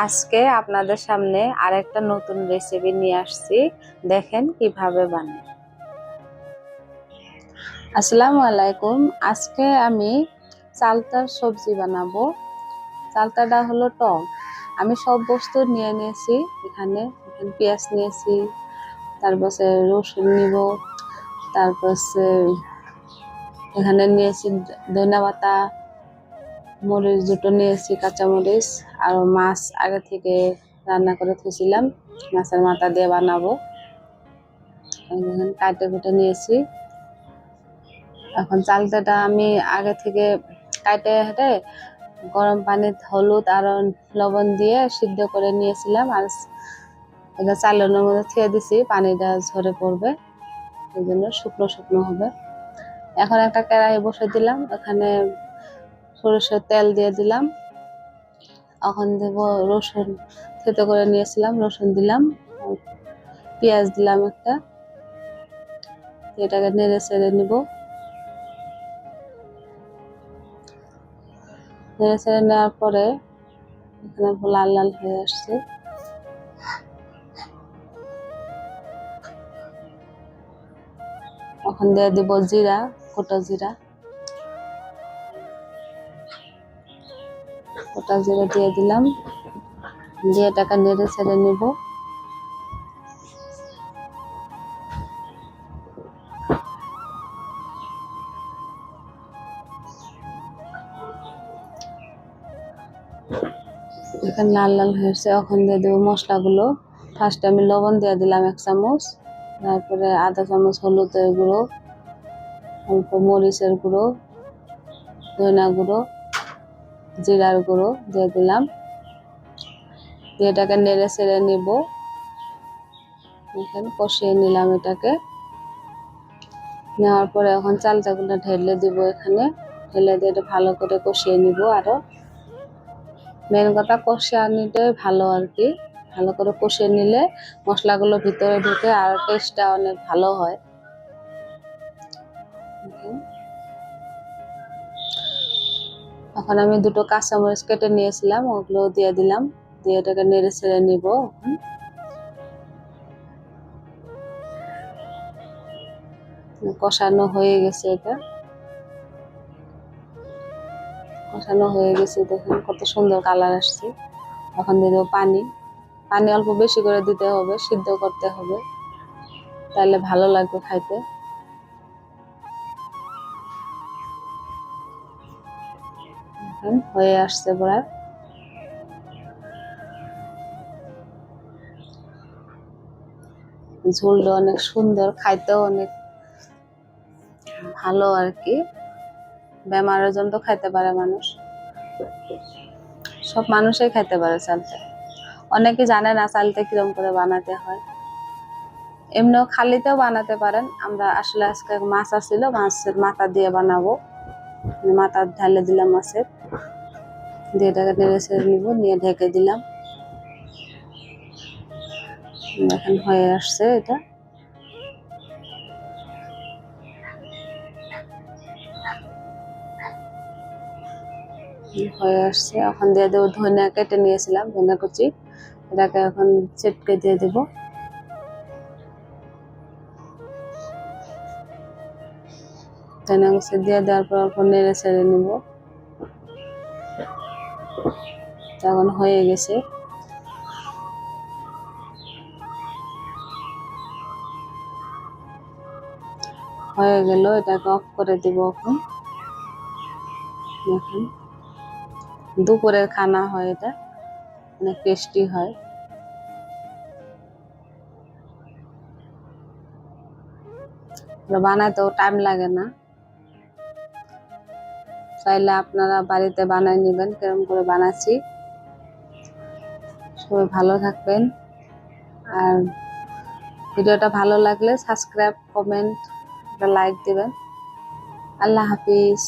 আজকে আপনাদের সামনে আরেকটা নতুন রেসিপি নিয়ে আসছি, দেখেন কিভাবে বানাই। আসসালামু আলাইকুম। আজকে আমি চালতার সবজি বানাবো। চালতাটা হলো টক। আমি সব বস্তু নিয়ে নিয়েছি। এখানে পেঁয়াজ নিয়েছি, তারপর রসুন নিব, তারপর এখানে নিয়েছি ধনিয়া পাতা, মরিচ দুটো নিয়েছি, কাঁচামরিচ, আর মাছ আগে থেকে রান্না করে থুয়েছিলাম, মাছের মাথা দিয়ে বানাবো। কাটে কুটে নিয়েছি। এখন চালতাটা আমি আগে থেকে কাটে হেঁটে গরম পানিতে হলুদ আর লবণ দিয়ে সিদ্ধ করে নিয়েছিলাম, আর এটা চালনের মধ্যে থুয়ে দিছি, পানিটা ঝরে পড়বে, এই জন্য শুকনো শুকনো হবে। এখন একটা কড়াই বসে দিলাম, এখানে সরিষার তেল দিয়ে দিলাম। এখন দেব রসুন, থেতো করে নিয়েছিলাম, রসুন দিলাম, পেঁয়াজ দিলাম একটা, এটাকে নেড়ে ছেড়ে নিব। নেড়ে ছেড়ে নেওয়ার পরে এখানে লাল লাল হয়ে আসছে। এখন দিয়ে দিব জিরা, গোটা জিরা, গোটা জিরা দিয়ে দিলাম, দিয়ে এটাকে নেড়ে ছেড়ে নিব। এখানে লাল লাল হয়েছে। এখন দিয়ে দেবো মশলাগুলো। ফার্স্টে আমি লবণ দিয়ে দিলাম 1 চামচ, তারপরে আধা চামচ হলুদের গুঁড়ো, অল্প মরিচের গুঁড়ো, ধনিয়া গুঁড়ো, জিরার গুঁড়ো দিয়ে দিলাম, দিয়ে এটাকে নেড়ে ছেড়ে নিব। এখানে কষিয়ে নিলাম এটাকে। নেওয়ার পরে এখন চালটাগুলো ঢেলে দিব, এখানে ঢেলে দিয়ে এটা ভালো করে কষিয়ে নিব। আরো মেন কথা কষিয়ে নিতে ভালো আর কি, ভালো করে কষিয়ে নিলে মশলাগুলো ভিতরে ঢুকে আর টেস্টটা অনেক ভালো হয়। এখন আমি দুটো কাঁচামরিচ কেটে নিয়েছিলাম, ওগুলো দিয়ে দিলাম, দিয়ে এটাকে নেড়ে ছেড়ে নিব। কষানো হয়ে গেছে, এটা কষানো হয়ে গেছে, দেখুন কত সুন্দর কালার আসছে। এখন দিয়ে দেবো পানি। পানি অল্প বেশি করে দিতে হবে, সিদ্ধ করতে হবে, তাহলে ভালো লাগবে খাইতে। হয়ে আসছে প্রায়। ঝোলটা অনেক সুন্দর, খাইতেও অনেক ভালো আর কি। বেমারের জন্য তো খাইতে পারে মানুষ, সব মানুষই খাইতে পারে চালটা। অনেকে জানে না চালটা কিরকম করে বানাতে হয়, এমনিও খালিতেও বানাতে পারেন। আমরা আসলে আজকে মাছ আসছিল, মাছের মাথা দিয়ে বানাবো। মাথা ঢালে দিলাম মাছের, দিয়ে এটাকে নেড়ে ছেড়ে নিব, নিয়ে ঢেকে দিলাম। এখন হয়ে আসছে, এটা হয়ে আসছে। এখন দিয়ে দেবো ধনিয়া, কেটে নিয়েছিলাম ধনিয়া কুচি, এটাকে এখন চেটকে দিয়ে দেব। ধনিয়া কুচি দিয়ে দেওয়ার পর অল্প নেড়ে ছেড়ে নিব। এখন হয়ে গেছে। হয়ে গেল, এটাকে অফ করে দিব। এখন দেখুন, দুপুরের খানা হয়, এটা অনেক টেস্টি হয়। বানাতেও টাইম লাগে না, চাইলে আপনারা বাড়িতে বানায় নেবেন কেরকম করে বানাচ্ছি। সবাই ভালো থাকবেন, আর ভিডিওটা ভালো লাগলে সাবস্ক্রাইব, কমেন্ট, লাইক দিবেন। আল্লাহ হাফিজ।